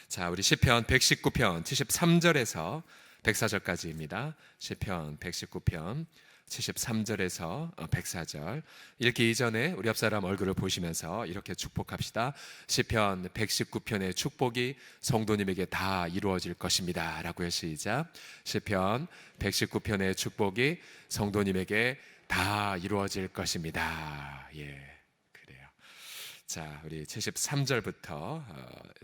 자, 우리 시편 119편 73절에서 104절까지입니다. 시편 119편 73절에서 104절 읽기 이전에 우리 옆사람 얼굴을 보시면서 이렇게 축복합시다. 시편 119편의 축복이 성도님에게 다 이루어질 것입니다 라고 해. 시작. 시편 119편의 축복이 성도님에게 다 이루어질 것입니다. 예. 자, 우리 73절부터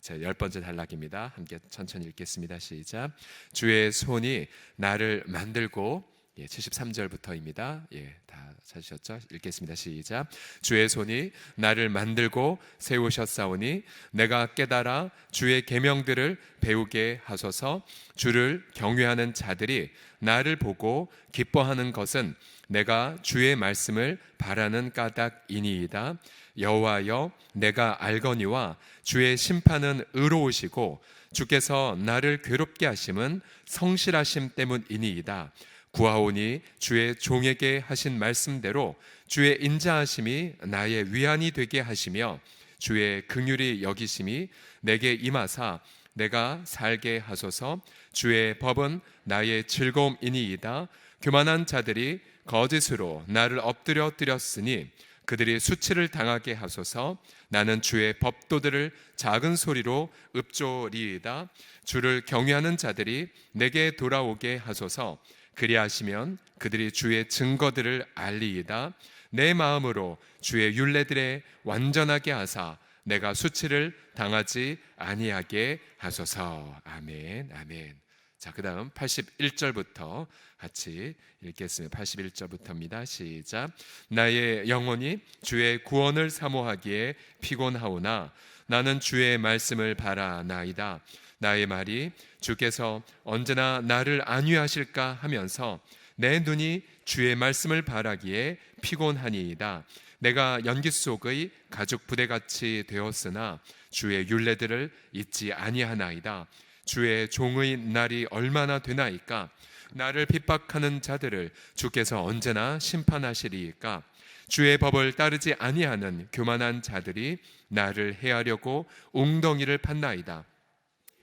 제 10번째 단락입니다. 함께 천천히 읽겠습니다. 시작. 주의 손이 나를 만들고, 73절부터입니다. 다 찾으셨죠? 읽겠습니다. 시작. 주의 손이 나를 만들고 세우셨사오니 내가 깨달아 주의 계명들을 배우게 하소서. 주를 경외하는 자들이 나를 보고 기뻐하는 것은 내가 주의 말씀을 바라는 까닭이니이다. 여호와여, 내가 알거니와 주의 심판은 의로우시고 주께서 나를 괴롭게 하심은 성실하심 때문이니이다. 구하오니 주의 종에게 하신 말씀대로 주의 인자하심이 나의 위안이 되게 하시며 주의 긍휼이 여기심이 내게 임하사 내가 살게 하소서. 주의 법은 나의 즐거움이니이다. 교만한 자들이 거짓으로 나를 엎드려 뜨렸으니 그들이 수치를 당하게 하소서. 나는 주의 법도들을 작은 소리로 읊조리이다. 주를 경외하는 자들이 내게 돌아오게 하소서. 그리하시면 그들이 주의 증거들을 알리이다. 내 마음으로 주의 율례들에 완전하게 하사 내가 수치를 당하지 아니하게 하소서. 아멘, 아멘. 자, 그 다음 81절부터 같이 읽겠습니다. 81절부터입니다. 시작. 나의 영혼이 주의 구원을 사모하기에 피곤하오나 나는 주의 말씀을 바라나이다. 나의 말이 주께서 언제나 나를 안위하실까 하면서 내 눈이 주의 말씀을 바라기에 피곤하니이다. 내가 연기 속의 가죽 부대같이 되었으나 주의 율례들을 잊지 아니하나이다. 주의 종의 날이 얼마나 되나이까? 나를 핍박하는 자들을 주께서 언제나 심판하시리이까? 주의 법을 따르지 아니하는 교만한 자들이 나를 해하려고 웅덩이를 팠나이다.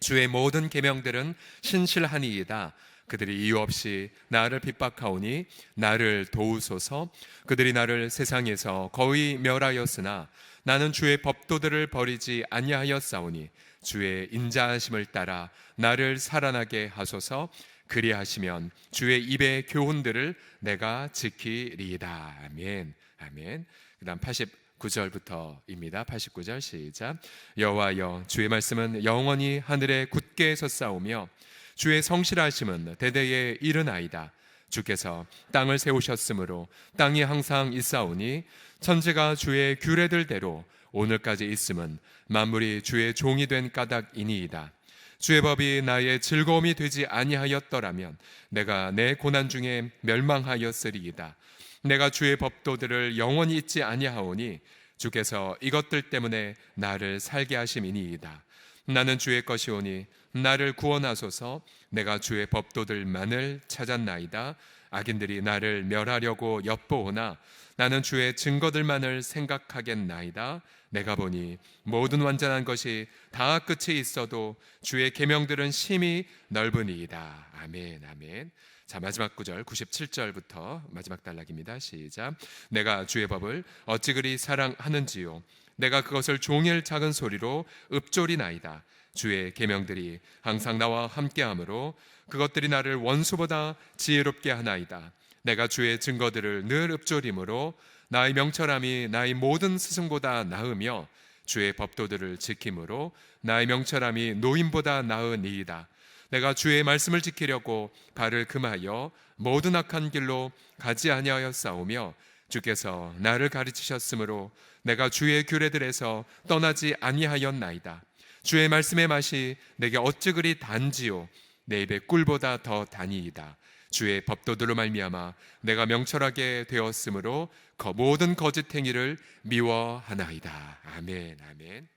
주의 모든 계명들은 신실하니이다. 그들이 이유 없이 나를 핍박하오니 나를 도우소서. 그들이 나를 세상에서 거의 멸하였으나 나는 주의 법도들을 버리지 아니하였사오니 주의 인자하심을 따라 나를 살아나게 하소서. 그리하시면 주의 입의 교훈들을 내가 지키리이다. 아멘, 아멘. 그 다음 89절부터입니다. 89절 시작. 여호와여, 주의 말씀은 영원히 하늘에 굳게 섰사오며 주의 성실하심은 대대에 이르나이다. 주께서 땅을 세우셨으므로 땅이 항상 있사오니 천지가 주의 규례들대로 오늘까지 있음은 만물이 주의 종이 된 까닭이니이다. 주의 법이 나의 즐거움이 되지 아니하였더라면 내가 내 고난 중에 멸망하였으리이다. 내가 주의 법도들을 영원히 잊지 아니하오니 주께서 이것들 때문에 나를 살게 하심이니이다. 나는 주의 것이오니 나를 구원하소서. 내가 주의 법도들만을 찾았나이다. 악인들이 나를 멸하려고 엿보오나 나는 주의 증거들만을 생각하겠나이다. 내가 보니 모든 완전한 것이 다 끝이 있어도 주의 계명들은 심히 넓으니이다. 아멘, 아멘. 자, 마지막 구절 97절부터 마지막 단락입니다. 시작. 내가 주의 법을 어찌 그리 사랑하는지요. 내가 그것을 종일 작은 소리로 읊조리나이다. 주의 계명들이 항상 나와 함께하므로 그것들이 나를 원수보다 지혜롭게 하나이다. 내가 주의 증거들을 늘 읊조림으로 나의 명철함이 나의 모든 스승보다 나으며 주의 법도들을 지킴으로 나의 명철함이 노인보다 나으니이다. 내가 주의 말씀을 지키려고 발을 금하여 모든 악한 길로 가지 아니하였사오며 주께서 나를 가르치셨으므로 내가 주의 규례들에서 떠나지 아니하였나이다. 주의 말씀의 맛이 내게 어찌 그리 단지요. 내 입의 꿀보다 더 다니이다. 주의 법도들로 말미암아 내가 명철하게 되었으므로 모든 거짓 행위를 미워하나이다. 아멘, 아멘.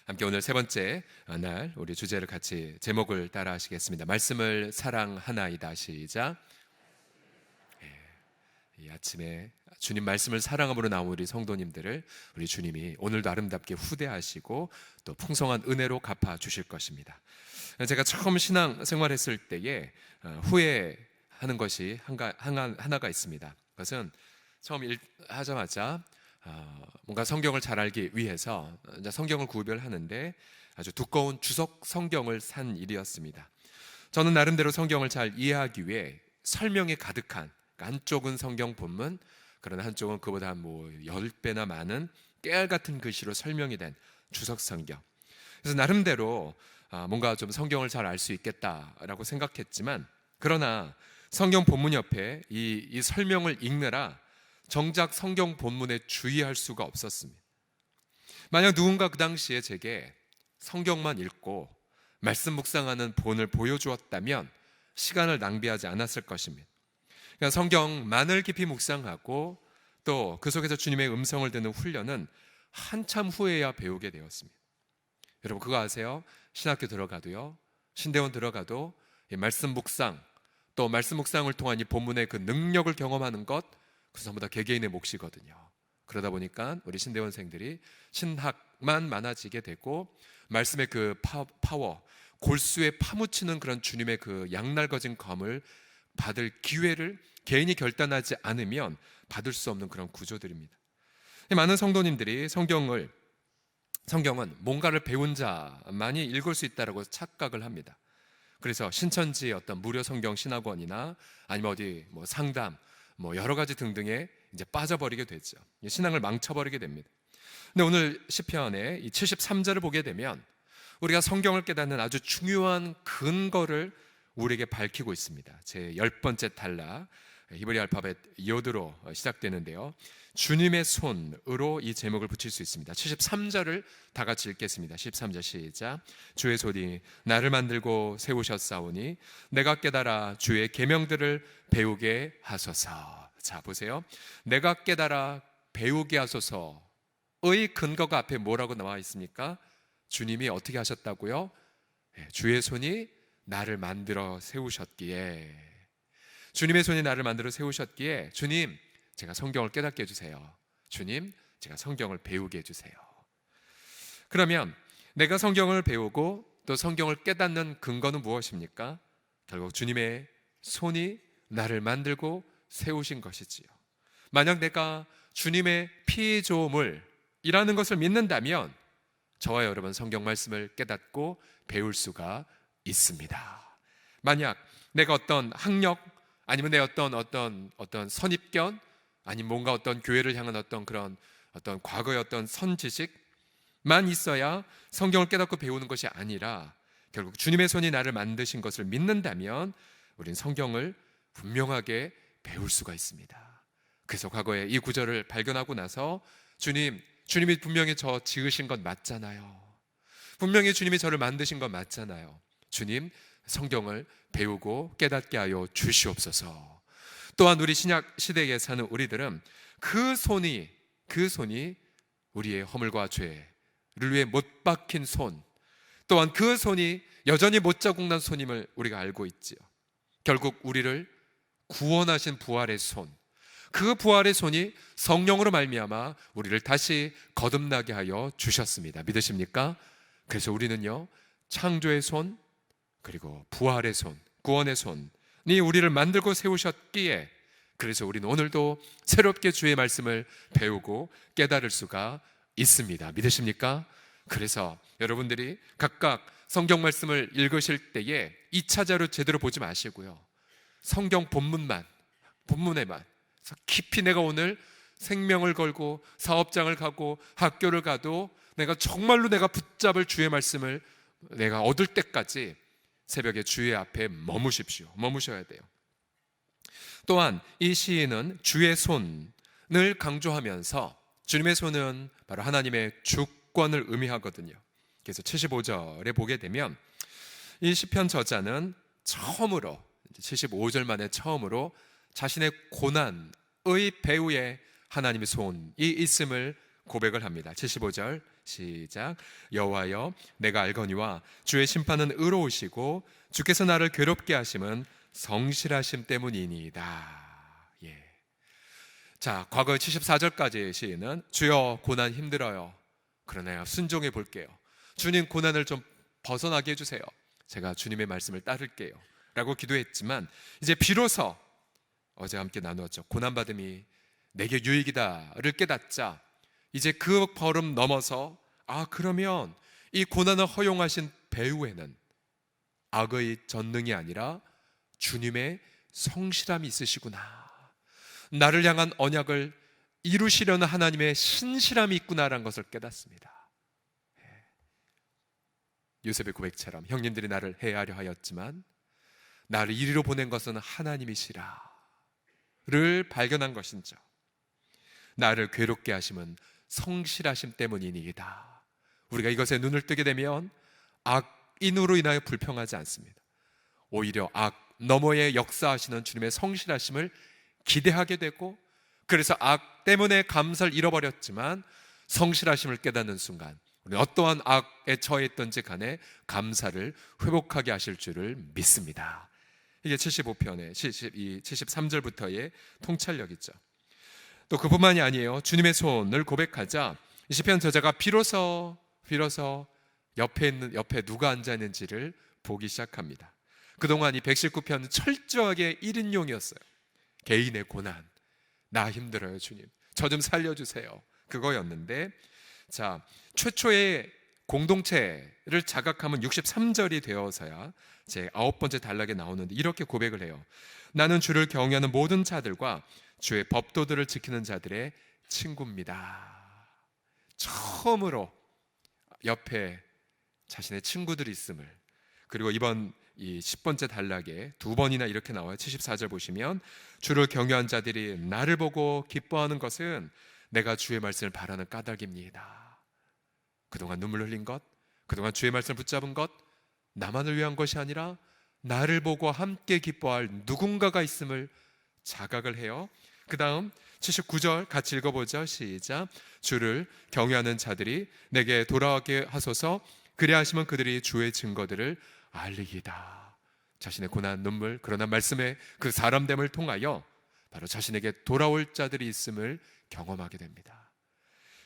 함께 오늘 세 번째 날 우리 주제를 같이 제목을 따라 하시겠습니다. 말씀을 사랑하나이다. 시작. 이 아침에 주님 말씀을 사랑함으로 나온 우리 성도님들을 우리 주님이 오늘도 아름답게 후대하시고 또 풍성한 은혜로 갚아주실 것입니다. 제가 처음 신앙 생활했을 때에 후회하는 것이 하나가 있습니다. 그것은 처음 하자마자 뭔가 성경을 잘 알기 위해서 이제 성경을 구별하는데 아주 두꺼운 주석 성경을 산 일이었습니다. 저는 나름대로 성경을 잘 이해하기 위해 설명이 가득한, 한쪽은 성경 본문, 그러나 한쪽은 그보다 10배나 많은 깨알 같은 글씨로 설명이 된 주석 성경. 그래서 나름대로 뭔가 좀 성경을 잘 알 수 있겠다라고 생각했지만, 그러나 성경 본문 옆에 이 설명을 읽느라 정작 성경 본문에 주의할 수가 없었습니다. 만약 누군가 그 당시에 제게 성경만 읽고 말씀 묵상하는 본을 보여주었다면 시간을 낭비하지 않았을 것입니다. 그러니까 성경만을 깊이 묵상하고 또 그 속에서 주님의 음성을 듣는 훈련은 한참 후에야 배우게 되었습니다. 여러분 그거 아세요? 신학교 들어가도요, 신대원 들어가도 이 말씀 묵상, 또 말씀 묵상을 통한 이 본문의 그 능력을 경험하는 것, 그것은 전부 다 개개인의 몫이거든요. 그러다 보니까 우리 신대원생들이 신학만 많아지게 되고 말씀의 그 파워, 골수에 파묻히는 그런 주님의 그 양날거진 검을 받을 기회를 개인이 결단하지 않으면 받을 수 없는 그런 구조들입니다. 많은 성도님들이 성경은 뭔가를 배운 자만이 읽을 수 있다고 착각을 합니다. 그래서 신천지의 어떤 무료 성경 신학원이나 아니면 어디 상담 여러 가지 등등에 이제 빠져버리게 되죠. 신앙을 망쳐버리게 됩니다. 근데 오늘 시편의 이 73절을 보게 되면 우리가 성경을 깨닫는 아주 중요한 근거를 우리에게 밝히고 있습니다. 제 10번째 단락, 히브리 알파벳 요드로 시작되는데요, 주님의 손으로 이 제목을 붙일 수 있습니다. 73절을 다 같이 읽겠습니다. 13절 시작. 주의 손이 나를 만들고 세우셨사오니 내가 깨달아 주의 계명들을 배우게 하소서. 자 보세요, 내가 깨달아 배우게 하소서의 근거가 앞에 뭐라고 나와 있습니까? 주님이 어떻게 하셨다고요? 주의 손이 나를 만들어 세우셨기에, 주님의 손이 나를 만들어 세우셨기에 주님 제가 성경을 깨닫게 해주세요. 주님 제가 성경을 배우게 해주세요. 그러면 내가 성경을 배우고 또 성경을 깨닫는 근거는 무엇입니까? 결국 주님의 손이 나를 만들고 세우신 것이지요. 만약 내가 주님의 피조물이라는 것을 믿는다면 저와 여러분 성경 말씀을 깨닫고 배울 수가 있습니다. 만약 내가 어떤 학력 아니면 내 어떤 선입견 아니면 뭔가 어떤 교회를 향한 어떤 과거의 어떤 선지식만 있어야 성경을 깨닫고 배우는 것이 아니라 결국 주님의 손이 나를 만드신 것을 믿는다면 우린 성경을 분명하게 배울 수가 있습니다. 그래서 과거에 이 구절을 발견하고 나서 주님이 분명히 저 지으신 건 맞잖아요. 분명히 주님이 저를 만드신 건 맞잖아요. 주님 성경을 배우고 깨닫게 하여 주시옵소서. 또한 우리 신약 시대에 사는 우리들은 그 손이 우리의 허물과 죄를 위해 못 박힌 손, 또한 그 손이 여전히 못 자국난 손임을 우리가 알고 있지요. 결국 우리를 구원하신 부활의 손, 그 부활의 손이 성령으로 말미암아 우리를 다시 거듭나게 하여 주셨습니다. 믿으십니까? 그래서 우리는요, 창조의 손 그리고 부활의 손, 구원의 손이 우리를 만들고 세우셨기에, 그래서 우리는 오늘도 새롭게 주의 말씀을 배우고 깨달을 수가 있습니다. 믿으십니까? 그래서 여러분들이 각각 성경 말씀을 읽으실 때에 2차자로 제대로 보지 마시고요, 성경 본문에만 깊이 내가 오늘 생명을 걸고 사업장을 가고 학교를 가도 내가 정말로 내가 붙잡을 주의 말씀을 내가 얻을 때까지 새벽에 주의 앞에 머무셔야 돼요. 또한 이 시인은 주의 손을 강조하면서, 주님의 손은 바로 하나님의 주권을 의미하거든요. 그래서 75절에 보게 되면 이 시편 저자는 처음으로 75절 만에 처음으로 자신의 고난의 배후에 하나님의 손이 있음을 고백을 합니다. 75절 시작. 여호와여 내가 알거니와 주의 심판은 의로우시고 주께서 나를 괴롭게 하심은 성실하심 때문이니이다. 자, 과거 74절까지 시인은 주여 고난 힘들어요. 그러나요 순종해 볼게요. 주님 고난을 좀 벗어나게 해주세요. 제가 주님의 말씀을 따를게요 라고 기도했지만 이제 비로소 어제 함께 나누었죠. 고난받음이 내게 유익이다를 깨닫자 이제 그 걸음 넘어서 그러면 이 고난을 허용하신 배후에는 악의 전능이 아니라 주님의 성실함이 있으시구나, 나를 향한 언약을 이루시려는 하나님의 신실함이 있구나라는 것을 깨닫습니다. 요셉의 고백처럼 형님들이 나를 해하려 하였지만 나를 이리로 보낸 것은 하나님이시라 를 발견한 것인죠. 나를 괴롭게 하심은 성실하심 때문이니이다. 우리가 이것에 눈을 뜨게 되면 악인으로 인하여 불평하지 않습니다. 오히려 악 너머에 역사하시는 주님의 성실하심을 기대하게 되고, 그래서 악 때문에 감사를 잃어버렸지만 성실하심을 깨닫는 순간 우리 어떠한 악에 처했던지 간에 감사를 회복하게 하실 줄을 믿습니다. 이게 75편의 73절부터의 통찰력이죠. 또 그뿐만이 아니에요. 주님의 손을 고백하자 이 시편 저자가 비로소 옆에 누가 앉아 있는지를 보기 시작합니다. 그동안 이 119편은 철저하게 1인용이었어요. 개인의 고난, 나 힘들어요 주님, 저 좀 살려주세요, 그거였는데, 자, 최초의 공동체를 자각하면 63절이 되어서야 제 9번째 단락에 나오는데 이렇게 고백을 해요. 나는 주를 경외하는 모든 자들과 주의 법도들을 지키는 자들의 친구입니다. 처음으로 옆에 자신의 친구들이 있음을, 그리고 이번 이 10번째 단락에 2번이나 이렇게 나와요. 74절 보시면 주를 경외한 자들이 나를 보고 기뻐하는 것은 내가 주의 말씀을 바라는 까닭입니다. 그동안 눈물 흘린 것, 그동안 주의 말씀을 붙잡은 것, 나만을 위한 것이 아니라 나를 보고 함께 기뻐할 누군가가 있음을 자각을 해요. 그 다음 79절 같이 읽어보죠. 시작. 주를 경외하는 자들이 내게 돌아오게 하소서. 그래 하시면 그들이 주의 증거들을 알리기다. 자신의 고난 눈물, 그러나 말씀의 그 사람됨을 통하여 바로 자신에게 돌아올 자들이 있음을 경험하게 됩니다.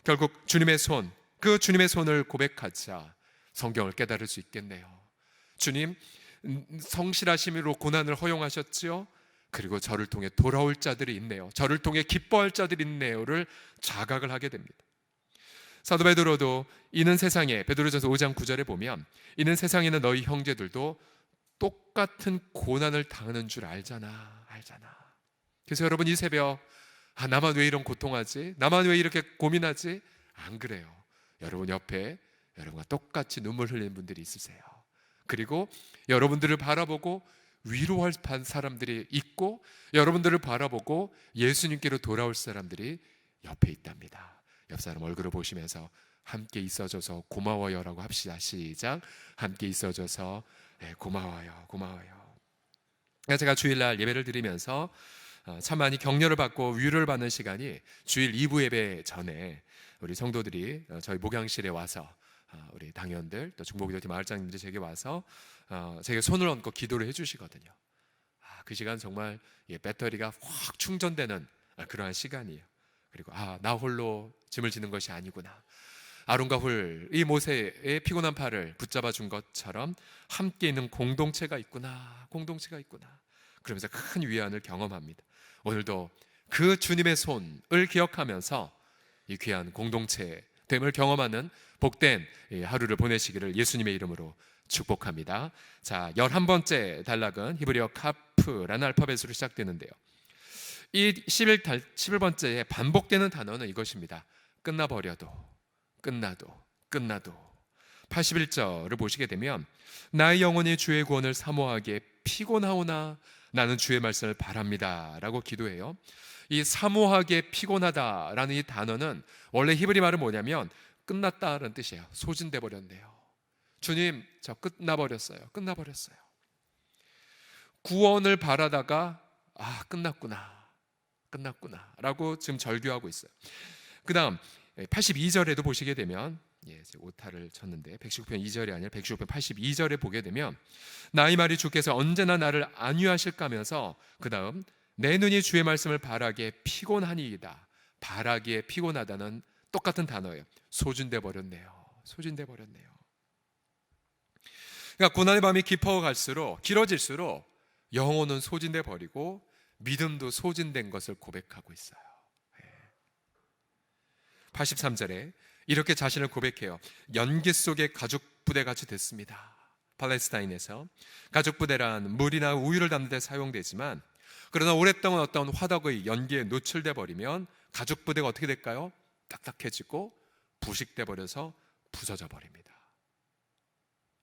결국 주님의 손, 그 주님의 손을 고백하자 성경을 깨달을 수 있겠네요. 주님 성실하심으로 고난을 허용하셨지요. 그리고 저를 통해 돌아올 자들이 있네요, 저를 통해 기뻐할 자들이 있네요를 자각을 하게 됩니다. 사도 베드로도 이는 세상에, 베드로전서 5장 9절에 보면 이는 세상에는 너희 형제들도 똑같은 고난을 당하는 줄 알잖아. 그래서 여러분 이 새벽 나만 왜 이런 고통하지? 나만 왜 이렇게 고민하지? 안 그래요. 여러분 옆에 여러분과 똑같이 눈물 흘리는 분들이 있으세요. 그리고 여러분들을 바라보고 위로할 사람들이 있고, 여러분들을 바라보고 예수님께로 돌아올 사람들이 옆에 있답니다. 옆 사람 얼굴을 보시면서 함께 있어줘서 고마워요라고 합시다. 시작. 함께 있어줘서 고마워요. 제가 주일날 예배를 드리면서 참 많이 격려를 받고 위로를 받는 시간이 주일 2부 예배 전에 우리 성도들이 저희 목양실에 와서 우리 당연들 또 중보기도팀 마을장님들이 제게 와서 제게 손을 얹고 기도를 해주시거든요. 그 시간 정말 배터리가 확 충전되는 그러한 시간이에요. 그리고 나 홀로 짐을 지는 것이 아니구나, 아론과 훌, 이 모세의 피곤한 팔을 붙잡아 준 것처럼 함께 있는 공동체가 있구나. 그러면서 큰 위안을 경험합니다. 오늘도 그 주님의 손을 기억하면서 이 귀한 공동체됨을 경험하는 복된 하루를 보내시기를 예수님의 이름으로 축복합니다. 자, 11번째 단락은 히브리어 카프라는 알파벳으로 시작되는데요. 이 11번째에 반복되는 단어는 이것입니다. 끝나도 81절을 보시게 되면 나의 영혼이 주의 구원을 사모하기에 피곤하오나 나는 주의 말씀을 바랍니다 라고 기도해요. 이 사모하기에 피곤하다라는 이 단어는 원래 히브리 말은 뭐냐면 끝났다라는 뜻이에요. 소진돼 버렸네요. 주님 저 끝나버렸어요. 구원을 바라다가 끝났구나 라고 지금 절규하고 있어요. 그 다음 82절에도 보시게 되면 오타를 쳤는데 119편 2절이 아니라 119편 82절에 보게 되면 나의 말이 주께서 언제나 나를 안위하실까 하면서 그 다음 내 눈이 주의 말씀을 바라기에 피곤하니이다. 바라기에 피곤하다는 똑같은 단어예요. 소진돼 버렸네요. 소진돼 버렸네요. 그러니까 고난의 밤이 깊어갈수록, 길어질수록 영혼은 소진돼 버리고 믿음도 소진된 것을 고백하고 있어요. 83절에 이렇게 자신을 고백해요. 연기 속에 가죽 부대같이 됐습니다. 팔레스타인에서 가죽 부대란 물이나 우유를 담는 데 사용되지만, 그러나 오랫동안 어떤 화덕의 연기에 노출돼 버리면 가죽 부대가 어떻게 될까요? 딱딱해지고 부식돼 버려서 부서져 버립니다.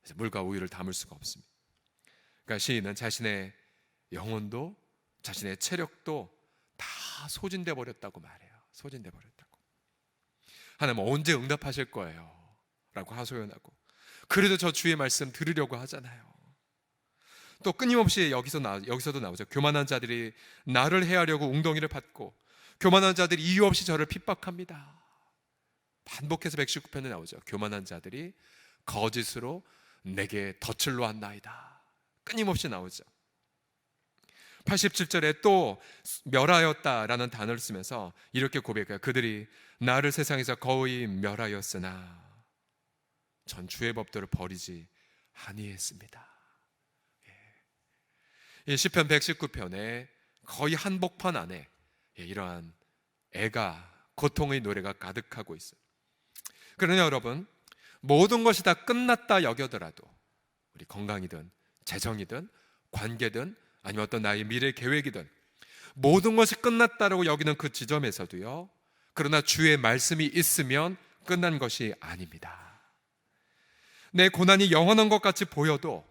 그래서 물과 우유를 담을 수가 없습니다. 그러니까 시인은 자신의 영혼도 자신의 체력도 다 소진돼 버렸다고 말해요. 소진돼 버렸다고. 하나님 언제 응답하실 거예요? 라고 하소연하고, 그래도 저 주의 말씀 들으려고 하잖아요. 또 끊임없이 여기서도 나오죠. 교만한 자들이 나를 해하려고 웅덩이를 팠고, 교만한 자들이 이유 없이 저를 핍박합니다. 반복해서 119편에 나오죠. 교만한 자들이 거짓으로 내게 덫을 놓았나이다. 끊임없이 나오죠. 87절에 또 멸하였다라는 단어를 쓰면서 이렇게 고백해요. 그들이 나를 세상에서 거의 멸하였으나 전 주의 법도를 버리지 아니했습니다. 이 시편 119편에 거의 한복판 안에 이러한 애가, 고통의 노래가 가득하고 있어요. 그러나 여러분, 모든 것이 다 끝났다 여겨더라도, 우리 건강이든 재정이든 관계든 아니면 어떤 나의 미래 계획이든 모든 것이 끝났다라고 여기는 그 지점에서도요, 그러나 주의 말씀이 있으면 끝난 것이 아닙니다. 내 고난이 영원한 것 같이 보여도,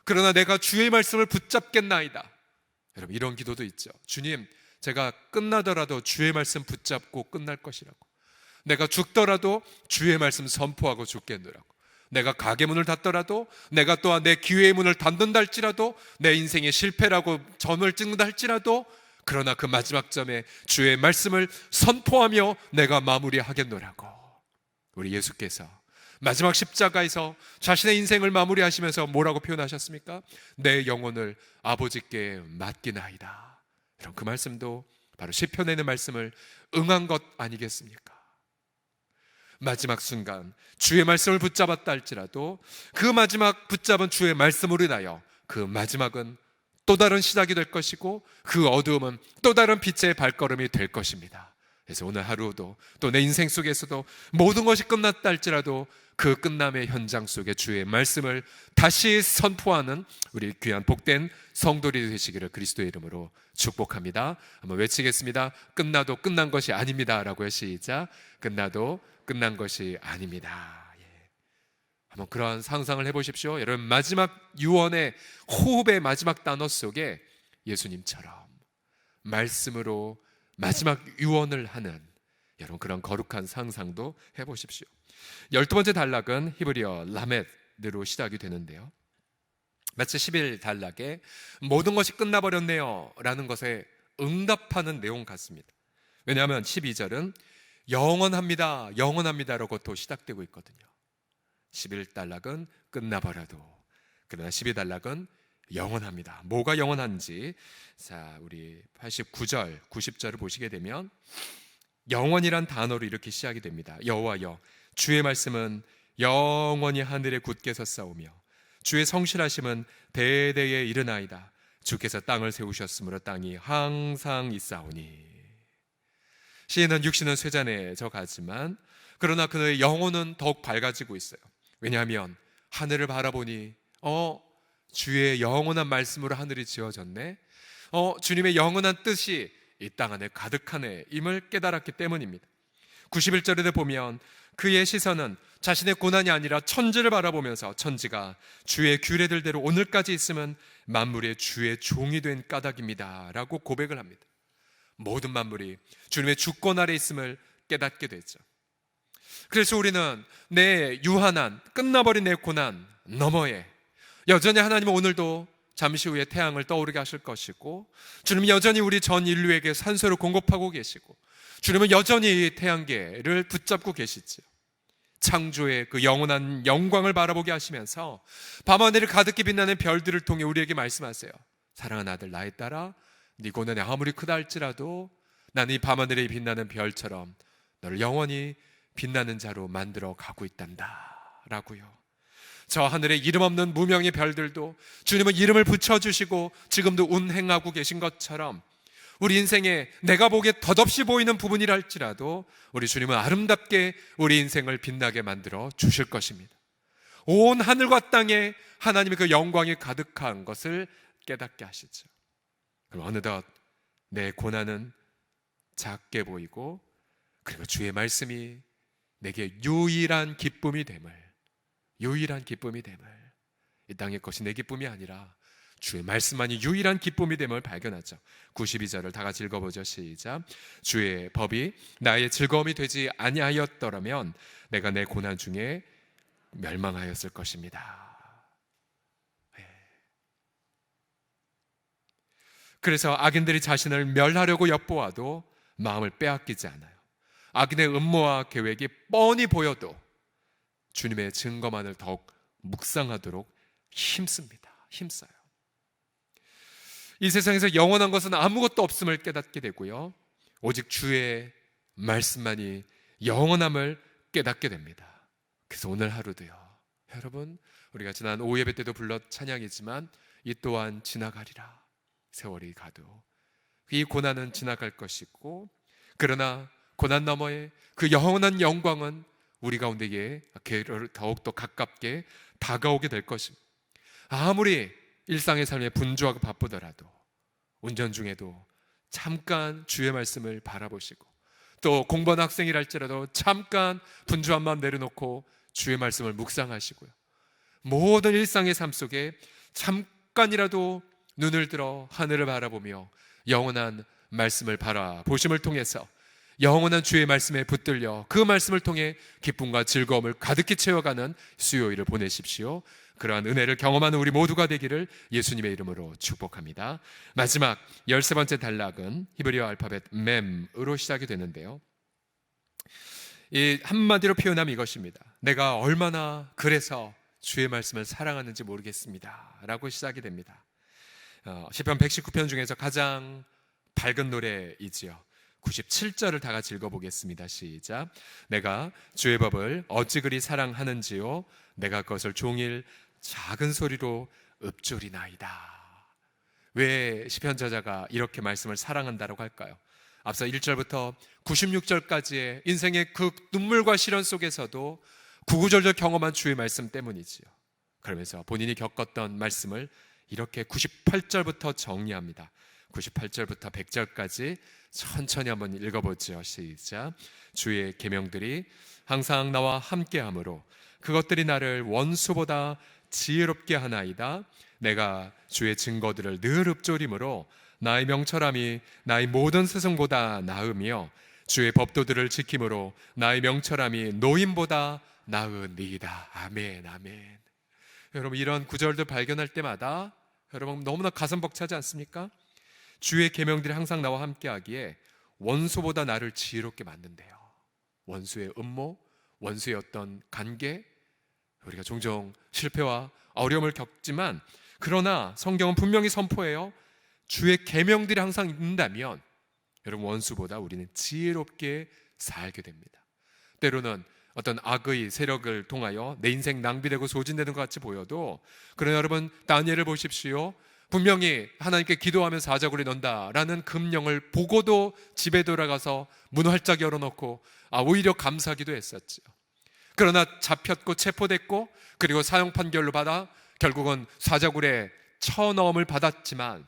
그러나 내가 주의 말씀을 붙잡겠나이다. 여러분, 이런 기도도 있죠. 주님, 제가 끝나더라도 주의 말씀 붙잡고 끝날 것이라고. 내가 죽더라도 주의 말씀 선포하고 죽겠노라고. 내가 가게 문을 닫더라도, 내가 또한 내 기회의 문을 닫는다 할지라도, 내 인생의 실패라고 점을 찍는다 할지라도, 그러나 그 마지막 점에 주의 말씀을 선포하며 내가 마무리하겠노라고. 우리 예수께서 마지막 십자가에서 자신의 인생을 마무리하시면서 뭐라고 표현하셨습니까? 내 영혼을 아버지께 맡기나이다. 이런 그 말씀도 바로 시편에 있는 말씀을 응한 것 아니겠습니까? 마지막 순간 주의 말씀을 붙잡았다 할지라도 그 마지막 붙잡은 주의 말씀으로 인하여 그 마지막은 또 다른 시작이 될 것이고, 그 어두움은 또 다른 빛의 발걸음이 될 것입니다. 그래서 오늘 하루도 또 내 인생 속에서도 모든 것이 끝났다 할지라도 그 끝남의 현장 속에 주의 말씀을 다시 선포하는 우리 귀한 복된 성도들이 되시기를 그리스도의 이름으로 축복합니다. 한번 외치겠습니다. 끝나도 끝난 것이 아닙니다 라고요. 시작. 끝나도 끝난 것이 아닙니다. 한번 그러한 상상을 해보십시오. 여러분, 마지막 유언의 호흡의 마지막 단어 속에 예수님처럼 말씀으로 마지막 유언을 하는 여러분, 그런 거룩한 상상도 해보십시오. 12번째 단락은 히브리어 라멧으로 시작이 되는데요, 마치 11단락에 모든 것이 끝나버렸네요 라는 것에 응답하는 내용 같습니다. 왜냐하면 12절은 영원합니다, 영원합니다라고 또 시작되고 있거든요. 11단락은 끝나버려도, 그러나 12단락은 영원합니다. 뭐가 영원한지, 자, 우리 89절, 90절을 보시게 되면 영원이란 단어로 이렇게 시작이 됩니다. 여호와여, 주의 말씀은 영원히 하늘에 굳게 섰사오며 주의 성실하심은 대대에 이르나이다. 주께서 땅을 세우셨으므로 땅이 항상 있사오니. 시인은 육신은 쇠잔해져 가지만 그러나 그의 영혼은 더욱 밝아지고 있어요. 왜냐하면 하늘을 바라보니 주의 영원한 말씀으로 하늘이 지어졌네, 주님의 영원한 뜻이 이 땅 안에 가득하네 임을 깨달았기 때문입니다. 91절에도 보면 그의 시선은 자신의 고난이 아니라 천지를 바라보면서 천지가 주의 규례들대로 오늘까지 있으면 만물의 주의 종이 된 까닭입니다 라고 고백을 합니다. 모든 만물이 주님의 주권 아래 있음을 깨닫게 되죠. 그래서 우리는 내 유한한 끝나버린 내 고난 너머에 여전히 하나님은 오늘도 잠시 후에 태양을 떠오르게 하실 것이고, 주님은 여전히 우리 전 인류에게 산소를 공급하고 계시고, 주님은 여전히 태양계를 붙잡고 계시지요. 창조의 그 영원한 영광을 바라보게 하시면서 밤하늘을 가득히 빛나는 별들을 통해 우리에게 말씀하세요. 사랑하는 아들 나의 딸아, 네 고난이 아무리 크다 할지라도 나는 이 밤하늘에 빛나는 별처럼 너를 영원히 빛나는 자로 만들어 가고 있단다 라고요. 저 하늘에 이름 없는 무명의 별들도 주님은 이름을 붙여주시고 지금도 운행하고 계신 것처럼 우리 인생에 내가 보기에 덧없이 보이는 부분이라 할지라도 우리 주님은 아름답게 우리 인생을 빛나게 만들어 주실 것입니다. 온 하늘과 땅에 하나님의 그 영광이 가득한 것을 깨닫게 하시죠. 그럼 어느덧 내 고난은 작게 보이고 그리고 주의 말씀이 내게 유일한 기쁨이 됨을, 유일한 기쁨이 됨을, 이 땅의 것이 내 기쁨이 아니라 주의 말씀만이 유일한 기쁨이 됨을 발견하죠. 92절을 다 같이 읽어보죠. 시작. 주의 법이 나의 즐거움이 되지 아니하였더라면 내가 내 고난 중에 멸망하였을 것입니다. 그래서 악인들이 자신을 멸하려고 엿보아도 마음을 빼앗기지 않아요. 악인의 음모와 계획이 뻔히 보여도 주님의 증거만을 더욱 묵상하도록 힘써요. 이 세상에서 영원한 것은 아무것도 없음을 깨닫게 되고요, 오직 주의 말씀만이 영원함을 깨닫게 됩니다. 그래서 오늘 하루도요, 여러분, 우리가 지난 오후 예배 때도 불렀 찬양이지만 이 또한 지나가리라. 세월이 가도 이 고난은 지나갈 것이고, 그러나 고난 너머에 그 영원한 영광은 우리 가운데에 더욱더 가깝게 다가오게 될 것입니다. 아무리 일상의 삶에 분주하고 바쁘더라도 운전 중에도 잠깐 주의 말씀을 바라보시고, 또 공부하는 학생이랄지라도 잠깐 분주한 마음 내려놓고 주의 말씀을 묵상하시고요, 모든 일상의 삶 속에 잠깐이라도 눈을 들어 하늘을 바라보며 영원한 말씀을 바라보심을 통해서 영원한 주의 말씀에 붙들려 그 말씀을 통해 기쁨과 즐거움을 가득히 채워가는 수요일을 보내십시오. 그러한 은혜를 경험하는 우리 모두가 되기를 예수님의 이름으로 축복합니다. 마지막 13번째 단락은 히브리어 알파벳 mem으로 시작이 되는데요, 이 한마디로 표현하면 이것입니다. 내가 얼마나 그래서 주의 말씀을 사랑하는지 모르겠습니다 라고 시작이 됩니다. 시편 119편 중에서 가장 밝은 노래이지요. 97절을 다 같이 읽어보겠습니다. 시작. 내가 주의 법을 어찌 그리 사랑하는지요, 내가 그것을 종일 작은 소리로 읊조리나이다. 왜 시편 저자가 이렇게 말씀을 사랑한다고 할까요? 앞서 1절부터 96절까지의 인생의 그 눈물과 시련 속에서도 구구절절 경험한 주의 말씀 때문이지요. 그러면서 본인이 겪었던 말씀을 이렇게 98절부터 정리합니다. 98절부터 100절까지 천천히 한번 읽어보죠. 시작. 주의 계명들이 항상 나와 함께하므로 그것들이 나를 원수보다 지혜롭게 하나이다. 내가 주의 증거들을 늘 읊조림으로 나의 명철함이 나의 모든 스승보다 나으며 주의 법도들을 지킴으로 나의 명철함이 노인보다 나으니이다. 아멘, 아멘. 여러분, 이런 구절들 발견할 때마다 여러분 너무나 가슴 벅차지 않습니까? 주의 계명들이 항상 나와 함께하기에 원수보다 나를 지혜롭게 만든대요. 원수의 음모, 원수의 어떤 관계, 우리가 종종 실패와 어려움을 겪지만, 그러나 성경은 분명히 선포해요. 주의 계명들이 항상 있다면 여러분 원수보다 우리는 지혜롭게 살게 됩니다. 때로는 어떤 악의 세력을 통하여 내 인생 낭비되고 소진되는 것 같이 보여도, 그러나 여러분 다니엘을 보십시오. 분명히 하나님께 기도하면 사자굴에 넣는다라는 금령을 보고도 집에 돌아가서 문 활짝 열어놓고 오히려 감사하기도 했었죠. 그러나 잡혔고 체포됐고 그리고 사형 판결로 받아 결국은 사자굴에 쳐넣음을 받았지만,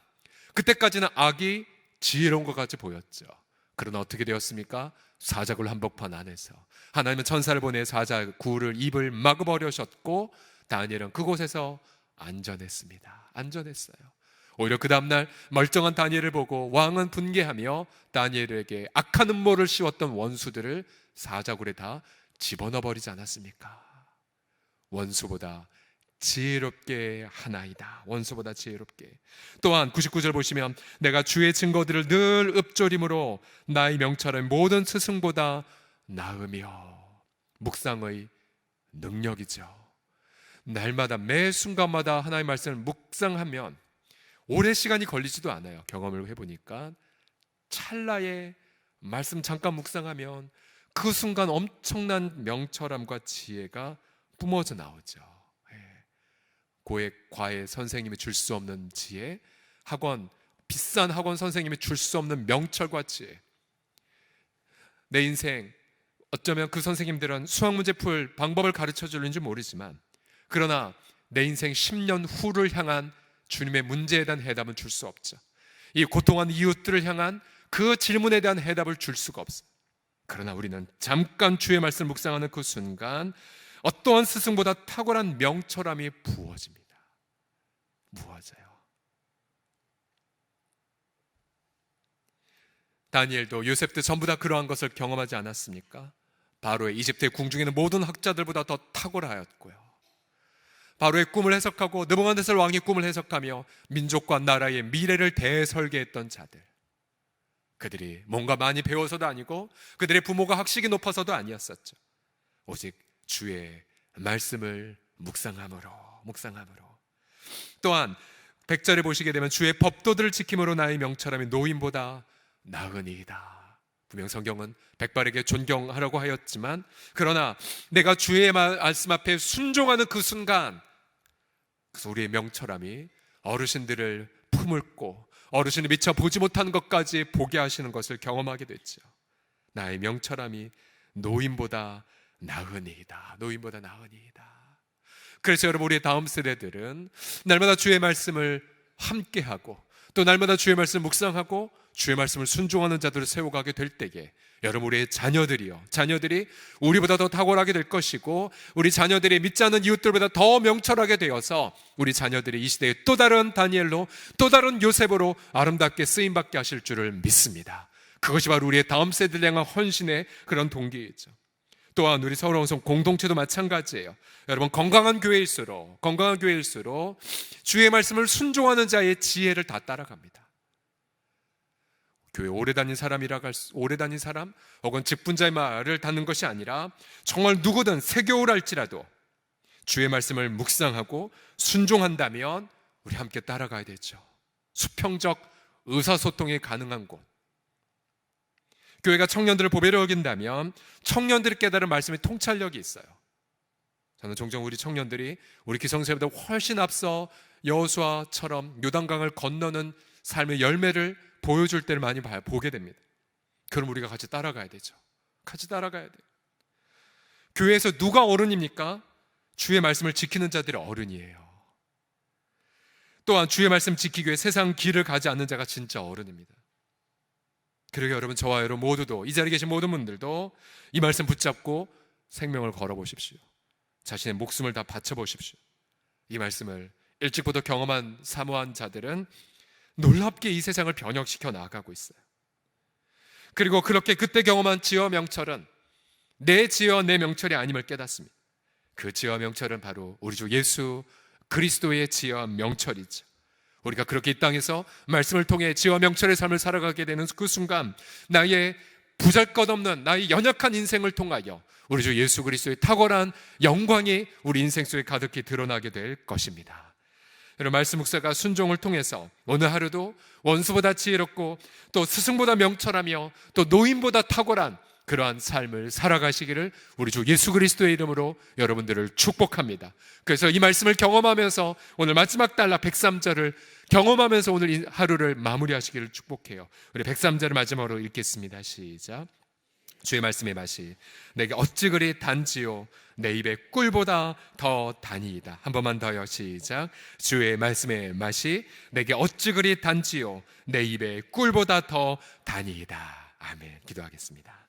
그때까지는 악이 지혜로운 것 같이 보였죠. 그러나 어떻게 되었습니까? 사자굴 한복판 안에서 하나님은 천사를 보내 사자굴을 입을 막아버리셨고, 다니엘은 그곳에서 안전했습니다. 안전했어요. 오히려 그 다음날 멀쩡한 다니엘을 보고 왕은 분개하며 다니엘에게 악한 음모를 씌웠던 원수들을 사자굴에 다 집어넣어 버리지 않았습니까? 원수보다 지혜롭게 하나이다. 원수보다 지혜롭게. 또한 99절 보시면 내가 주의 증거들을 늘 읊조림으로 나의 명철은 모든 스승보다 나으며, 묵상의 능력이죠. 날마다 매 순간마다 하나님의 말씀을 묵상하면 오랜 시간이 걸리지도 않아요. 경험을 해보니까 찰나에 말씀 잠깐 묵상하면 그 순간 엄청난 명철함과 지혜가 뿜어져 나오죠. 고액 과외 선생님이 줄 수 없는 지혜, 비싼 학원 선생님이 줄 수 없는 명철과 지혜. 내 인생 어쩌면 그 선생님들은 수학 문제 풀 방법을 가르쳐 줄는지 모르지만, 그러나 내 인생 10년 후를 향한 주님의 문제에 대한 해답은 줄 수 없죠. 이 고통한 이웃들을 향한 그 질문에 대한 해답을 줄 수가 없어요. 그러나 우리는 잠깐 주의 말씀을 묵상하는 그 순간 어떠한 스승보다 탁월한 명철함이 부어집니다. 부어져요. 다니엘도 요셉도 전부 다 그러한 것을 경험하지 않았습니까? 바로의 이집트의 궁중에는 모든 학자들보다 더 탁월하였고요. 바로의 꿈을 해석하고 느부갓네살 왕의 꿈을 해석하며 민족과 나라의 미래를 대설계했던 자들, 그들이 뭔가 많이 배워서도 아니고 그들의 부모가 학식이 높아서도 아니었었죠. 오직 주의 말씀을 묵상함으로. 또한 100절에 보시게 되면 주의 법도들을 지킴으로 나의 명철함이 노인보다 나으니이다. 분명 성경은 백발에게 존경하라고 하였지만, 그러나 내가 주의 말씀 앞에 순종하는 그 순간, 그래서 우리의 명철함이 어르신들을 품을고 어르신이 미처 보지 못한 것까지 보게 하시는 것을 경험하게 됐죠. 나의 명철함이 노인보다 나으니이다. 그래서 여러분, 우리의 다음 세대들은 날마다 주의 말씀을 함께하고 또 날마다 주의 말씀을 묵상하고 주의 말씀을 순종하는 자들을 세워가게 될 때에 여러분, 우리의 자녀들이 우리보다 더 탁월하게 될 것이고, 우리 자녀들이 믿지 않는 이웃들보다 더 명철하게 되어서 우리 자녀들이 이 시대에 또 다른 다니엘로, 또 다른 요셉으로 아름답게 쓰임받게 하실 줄을 믿습니다. 그것이 바로 우리의 다음 세대를 향한 헌신의 그런 동기이죠. 또한 우리 서울원성 공동체도 마찬가지예요. 여러분, 건강한 교회일수록 주의 말씀을 순종하는 자의 지혜를 다 따라갑니다. 교회 오래 다닌 사람 혹은 직분자의 말을 듣는 것이 아니라 정말 누구든 세교를 할지라도 주의 말씀을 묵상하고 순종한다면 우리 함께 따라가야 되죠. 수평적 의사소통이 가능한 곳, 교회가 청년들을 보배로 여긴다면 청년들이 깨달은 말씀의 통찰력이 있어요. 저는 종종 우리 청년들이 우리 기성세보다 훨씬 앞서 여호수아처럼 요단강을 건너는 삶의 열매를 보여줄 때를 많이 보게 됩니다. 그럼 우리가 같이 따라가야 되죠. 교회에서 누가 어른입니까? 주의 말씀을 지키는 자들이 어른이에요. 또한 주의 말씀 지키기 위해 세상 길을 가지 않는 자가 진짜 어른입니다. 그러게 여러분, 저와 여러분 모두도, 이 자리에 계신 모든 분들도 이 말씀 붙잡고 생명을 걸어보십시오. 자신의 목숨을 다 바쳐보십시오. 이 말씀을 일찍부터 경험한 사모한 자들은 놀랍게 이 세상을 변혁시켜 나가고 있어요. 그리고 그렇게 그때 경험한 지혜와 명철은 내 지혜와 내 명철이 아님을 깨닫습니다. 그 지혜와 명철은 바로 우리 주 예수 그리스도의 지혜와 명철이죠. 우리가 그렇게 이 땅에서 말씀을 통해 지혜와 명철의 삶을 살아가게 되는 그 순간, 나의 보잘것없는 나의 연약한 인생을 통하여 우리 주 예수 그리스도의 탁월한 영광이 우리 인생 속에 가득히 드러나게 될 것입니다. 여러분, 말씀 묵상과 순종을 통해서 오늘 하루도 원수보다 지혜롭고 또 스승보다 명철하며 또 노인보다 탁월한 그러한 삶을 살아가시기를 우리 주 예수 그리스도의 이름으로 여러분들을 축복합니다. 그래서 이 말씀을 경험하면서 오늘 마지막 단락 103절을 경험하면서 오늘 이 하루를 마무리하시기를 축복해요. 우리 103절을 마지막으로 읽겠습니다. 시작. 주의 말씀의 맛이 내게 어찌 그리 단지요 내 입의 꿀보다 더 단이이다. 한 번만 더요. 시작. 주의 말씀의 맛이 내게 어찌 그리 단지요 내 입의 꿀보다 더 단이이다. 아멘. 기도하겠습니다.